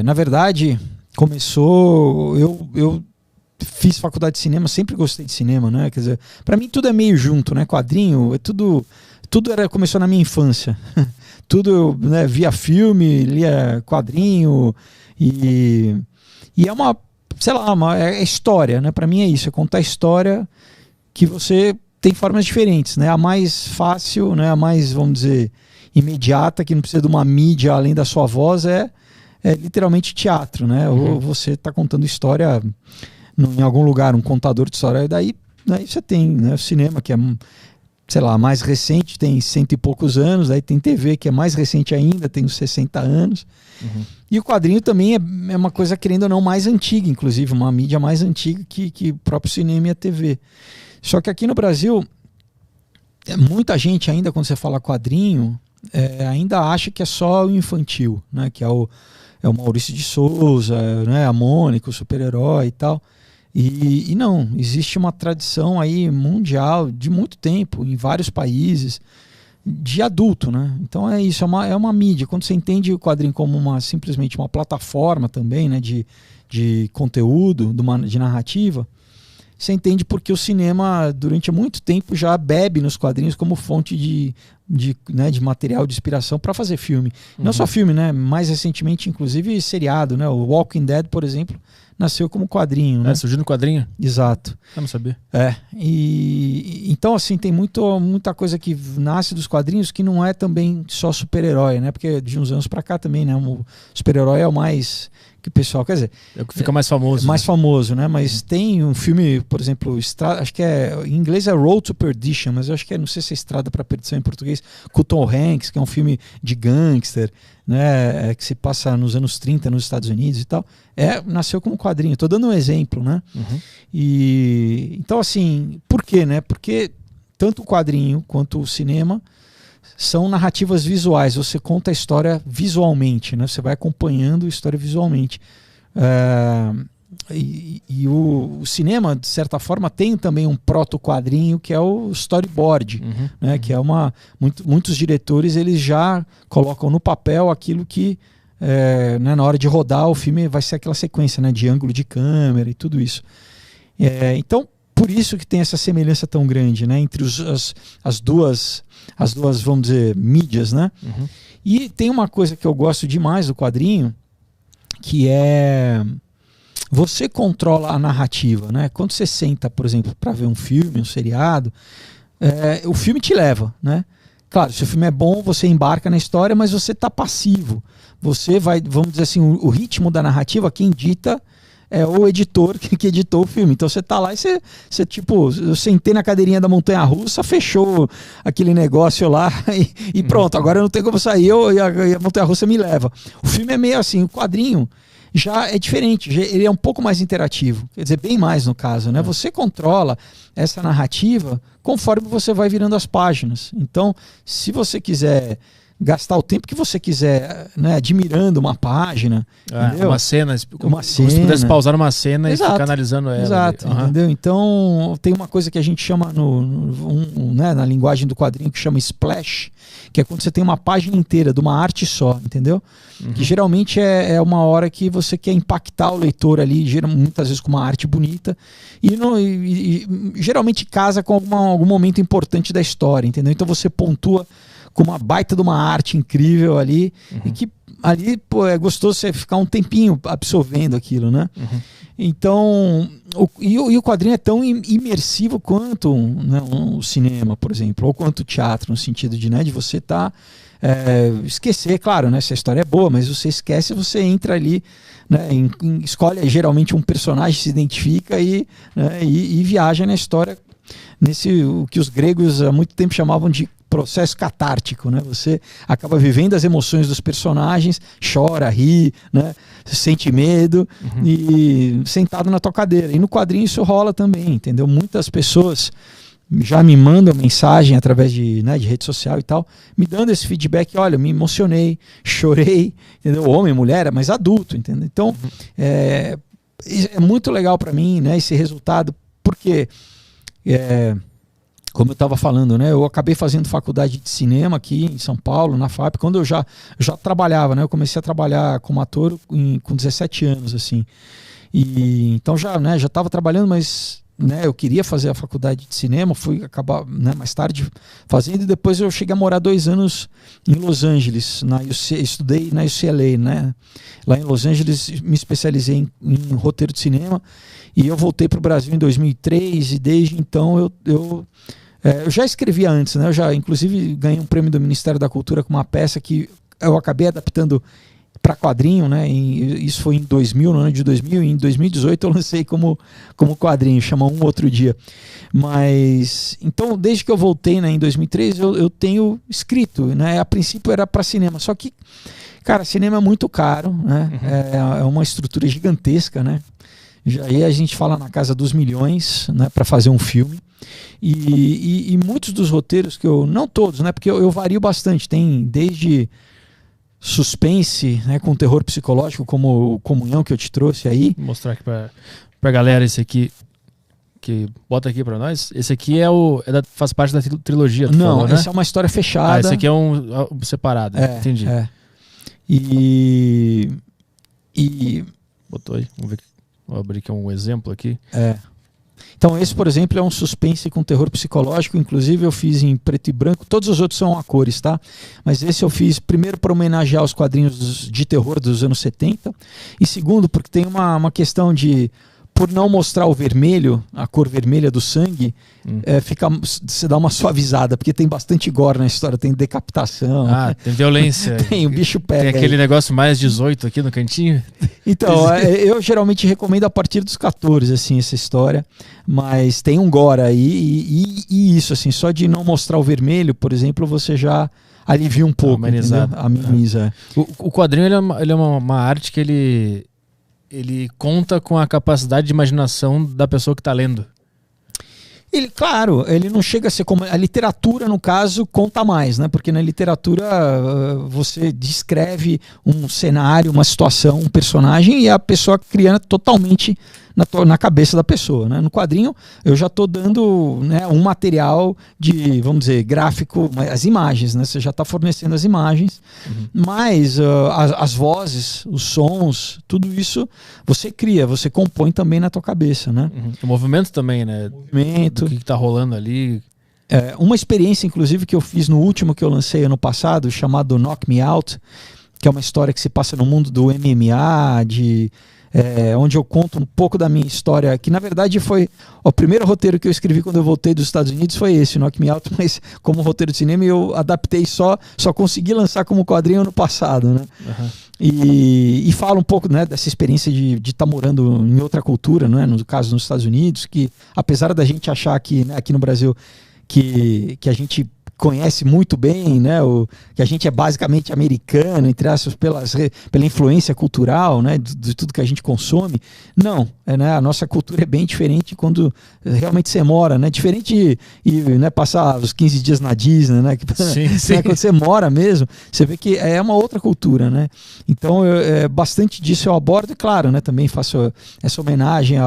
Na verdade, começou... Eu fiz faculdade de cinema, sempre gostei de cinema, né? Quer dizer, pra mim tudo é meio junto, né? Quadrinho, começou na minha infância. Tudo, né, via filme, lia quadrinho e é uma, sei lá, é história, né? Para mim é isso, é contar história que você tem formas diferentes, né? A mais fácil, né? A mais, vamos dizer, imediata, que não precisa de uma mídia além da sua voz, é literalmente teatro, né? Ou você está contando história em algum lugar, um contador de história, e daí você tem, né, o cinema, que é, sei lá, mais recente, tem 100 e poucos anos, daí tem TV, que é mais recente ainda, tem uns 60 anos. E o quadrinho também é uma coisa, querendo ou não, mais antiga, inclusive, uma mídia mais antiga que o próprio cinema e a TV. Só que aqui no Brasil, muita gente ainda, quando você fala quadrinho, ainda acha que é só o infantil, né? Que é o Maurício de Souza, né? A Mônica, o super-herói e tal. E não, existe uma tradição aí mundial de muito tempo, em vários países, de adulto, né? Então é isso, é uma mídia. Quando você entende o quadrinho como simplesmente uma plataforma também, né? De conteúdo, de narrativa, você entende porque o cinema, durante muito tempo, já bebe nos quadrinhos como fonte de material de inspiração para fazer filme. Não só filme, né? Mais recentemente, inclusive, seriado, né? O Walking Dead, por exemplo, nasceu como quadrinho, né? Surgiu no quadrinho? Exato. Eu não sabia. Então, assim, tem muita coisa que nasce dos quadrinhos que não é também só super-herói, né? Porque de uns anos para cá também, né? O super-herói é o mais... que o pessoal, quer dizer... É o que fica mais famoso. Mais famoso, né? Mas tem um filme, por exemplo, acho que em inglês é Road to Perdition, mas eu acho que não sei se é Estrada para Perdição em português, com o Tom Hanks, que é um filme de gangster, né? Que se passa nos anos 30 nos Estados Unidos e tal. Nasceu como quadrinho. Estou dando um exemplo, né? Então, assim, por quê, né? Porque tanto o quadrinho quanto o cinema são narrativas visuais. Você conta a história visualmente, né? Você vai acompanhando a história visualmente. O cinema, de certa forma, tem também um proto-quadrinho que é o storyboard, né? Que é muitos diretores, eles já colocam no papel aquilo que né, na hora de rodar o filme vai ser aquela sequência, né, de ângulo de câmera e tudo isso. Então, por isso que tem essa semelhança tão grande, né, entre as duas, vamos dizer, mídias, né? E tem uma coisa que eu gosto demais do quadrinho, que é você controla a narrativa, né? Quando você senta, por exemplo, para ver um filme, um seriado, o filme te leva, né? Claro, se o filme é bom, você embarca na história, mas você está passivo. Você vai, vamos dizer assim, o ritmo da narrativa, quem dita é o editor que editou o filme. Então você tá lá e você tipo, eu sentei na cadeirinha da montanha-russa, fechou aquele negócio lá e pronto, agora não tem como sair, e a montanha-russa me leva. O filme é meio assim, o quadrinho já é diferente, ele é um pouco mais interativo, quer dizer, bem mais no caso, né? Você controla essa narrativa conforme você vai virando as páginas. Então, se você quiser gastar o tempo que você quiser, né, admirando uma página, uma cena, como se pudesse pausar uma cena. Exato. E ficar analisando ela. Exato, entendeu? Então tem uma coisa que a gente chama né, na linguagem do quadrinho, que chama splash, que é quando você tem uma página inteira de uma arte só, entendeu? Que geralmente é uma hora que você quer impactar o leitor ali, muitas vezes com uma arte bonita, e geralmente casa com algum momento importante da história, entendeu? Então você pontua com uma baita de uma arte incrível ali, e que ali, pô, é gostoso você ficar um tempinho absorvendo aquilo, né? Então, o quadrinho é tão imersivo quanto, né, o cinema, por exemplo, ou quanto o teatro, no sentido de, né, de você esquecer, claro, né, se a história é boa, mas você esquece, você entra ali, né, escolhe geralmente um personagem, se identifica né, e viaja na história, o que os gregos há muito tempo chamavam de processo catártico, né? Você acaba vivendo as emoções dos personagens, chora, ri, né? Sente medo e sentado na tua cadeira. E no quadrinho isso rola também, entendeu? Muitas pessoas já me mandam mensagem através de rede social e tal, me dando esse feedback, olha, me emocionei, chorei, entendeu? Homem, mulher, mas adulto, entendeu? Então, é muito legal para mim, né, esse resultado, porque como eu estava falando, né? Eu acabei fazendo faculdade de cinema aqui em São Paulo, na FAP, quando eu já trabalhava, né? Eu comecei a trabalhar como ator com 17 anos, assim. E então já estava trabalhando, mas eu queria fazer a faculdade de cinema, fui acabar mais tarde fazendo, e depois eu cheguei a morar 2 anos em Los Angeles, estudei na UCLA, né? Lá em Los Angeles me especializei em roteiro de cinema, e eu voltei para o Brasil em 2003, e desde então eu já escrevia antes, né? Eu já inclusive ganhei um prêmio do Ministério da Cultura com uma peça que eu acabei adaptando para quadrinho, né? Isso foi em 2000, no ano de 2000, e em 2018 eu lancei como quadrinho, chama Um Outro Dia. Mas então, desde que eu voltei, né, em 2003, eu tenho escrito, né? A princípio era para cinema, só que, cara, cinema é muito caro, né? É uma estrutura gigantesca, né? Aí a gente fala na casa dos milhões, né, para fazer um filme. E muitos dos roteiros que não todos, né? Porque eu vario bastante, tem desde suspense, né, com terror psicológico, como o Comunhão que eu te trouxe aí. Vou mostrar aqui pra galera esse aqui, que bota aqui pra nós. Esse aqui faz parte da trilogia. Não, falou, né? Essa é uma história fechada. Esse aqui é um separado, entendi. E botou aí, vamos ver, vou abrir aqui um exemplo aqui. Então esse, por exemplo, é um suspense com terror psicológico, inclusive eu fiz em preto e branco, todos os outros são a cores, tá? Mas esse eu fiz primeiro para homenagear os quadrinhos de terror dos anos 70, e segundo porque tem uma questão de, por não mostrar o vermelho, a cor vermelha do sangue, você dá uma suavizada, porque tem bastante gore na história, tem decapitação. Tem violência. Tem, o bicho pega. Tem aquele negócio mais 18 aqui no cantinho. Então, eu geralmente recomendo a partir dos 14, assim, essa história, mas tem um gore aí, e isso, assim, só de não mostrar o vermelho, por exemplo, você já alivia um pouco, ameniza. O quadrinho ele é uma arte que ele conta com a capacidade de imaginação da pessoa que está lendo. Claro, ele não chega a ser como... A literatura, no caso, conta mais, né? Porque na literatura você descreve um cenário, uma situação, um personagem, e a pessoa cria totalmente na cabeça da pessoa, né? No quadrinho, eu já estou dando, né, um material de, vamos dizer, gráfico, as imagens, né? Você já está fornecendo as imagens, mas as vozes, os sons, tudo isso você cria, você compõe também na tua cabeça, né? O movimento também, né? O movimento. O que está rolando ali. Uma experiência, inclusive, que eu fiz no último que eu lancei ano passado, chamado Knock Me Out, que é uma história que se passa no mundo do MMA, onde eu conto um pouco da minha história, que na verdade foi o primeiro roteiro que eu escrevi quando eu voltei dos Estados Unidos, foi esse, Knock Me Out, mas como roteiro de cinema eu adaptei só consegui lançar como quadrinho ano passado, né? E falo um pouco, né, dessa experiência de estar morando em outra cultura, né, no caso nos Estados Unidos, que apesar da gente achar aqui, né, aqui no Brasil que a gente conhece muito bem, né, que a gente é basicamente americano, entre aspas, pela influência cultural, né, de tudo que a gente consome. Não, né, a nossa cultura é bem diferente quando realmente você mora, né, diferente né, passar os 15 dias na Disney, né, sim. Né, quando você mora mesmo, você vê que é uma outra cultura, né. Então, bastante disso eu abordo, e claro, né, também faço essa homenagem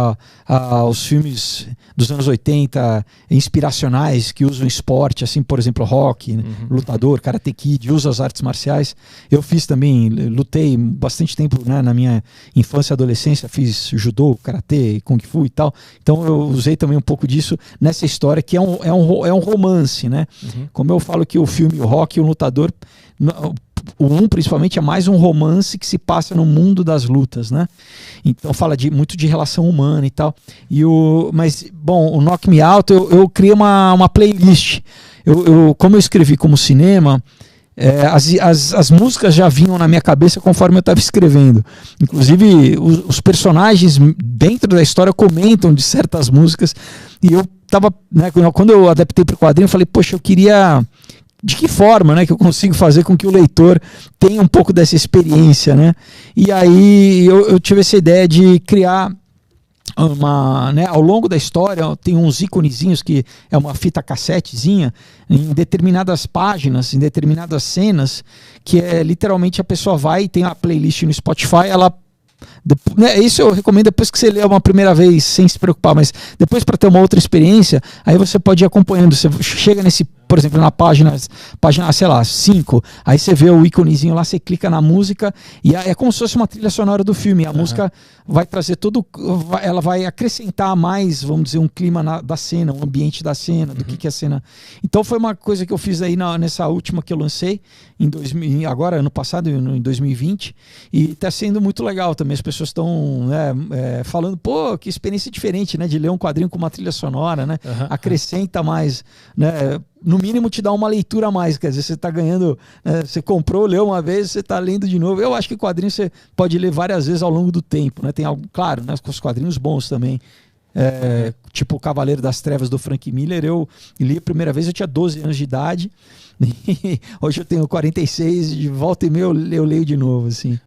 aos filmes dos anos 80, inspiracionais, que usam esporte, assim, por exemplo, rock, né? Lutador, Karate Kid, usa as artes marciais. Eu fiz também, lutei bastante tempo, né, na minha infância e adolescência, fiz judô, karatê, kung fu e tal. Então eu usei também um pouco disso nessa história, que é um romance, né? Como eu falo que o filme O Rock e o Lutador, o principalmente é mais um romance que se passa no mundo das lutas, né? Então fala muito de relação humana e tal. Mas, bom, o Knock Me Out, eu criei uma playlist. Como eu escrevi como cinema, as músicas já vinham na minha cabeça conforme eu estava escrevendo. Inclusive, os personagens dentro da história comentam de certas músicas. E eu estava, né, quando eu adaptei para o quadrinho, eu falei, poxa, eu queria... De que forma, né, que eu consigo fazer com que o leitor tenha um pouco dessa experiência, né? E aí eu tive essa ideia de criar né, ao longo da história tem uns íconezinhos que é uma fita cassetezinha em determinadas páginas, em determinadas cenas, que é literalmente a pessoa vai e tem a playlist no Spotify, ela Né, isso eu recomendo depois que você lê uma primeira vez sem se preocupar, mas depois para ter uma outra experiência, aí você pode ir acompanhando. Você chega nesse, por exemplo, na página, sei lá, 5, aí você vê o íconezinho lá, você clica na música e é como se fosse uma trilha sonora do filme. A música vai trazer ela vai acrescentar mais, vamos dizer, um clima da cena, um ambiente da cena, do que é a cena. Então foi uma coisa que eu fiz aí nessa última que eu lancei agora, ano passado, em 2020, e está sendo muito legal também. As pessoas estão, né, falando, pô, que experiência diferente, né, de ler um quadrinho com uma trilha sonora, né? Acrescenta mais, né? No mínimo te dá uma leitura a mais, quer dizer, você está ganhando, né, você comprou, leu uma vez, você está lendo de novo. Eu acho que quadrinho você pode ler várias vezes ao longo do tempo, né? Tem algo, claro, né, com os quadrinhos bons também. Tipo o Cavaleiro das Trevas do Frank Miller, eu li a primeira vez, eu tinha 12 anos de idade. Hoje eu tenho 46, de volta e meia eu leio de novo, assim.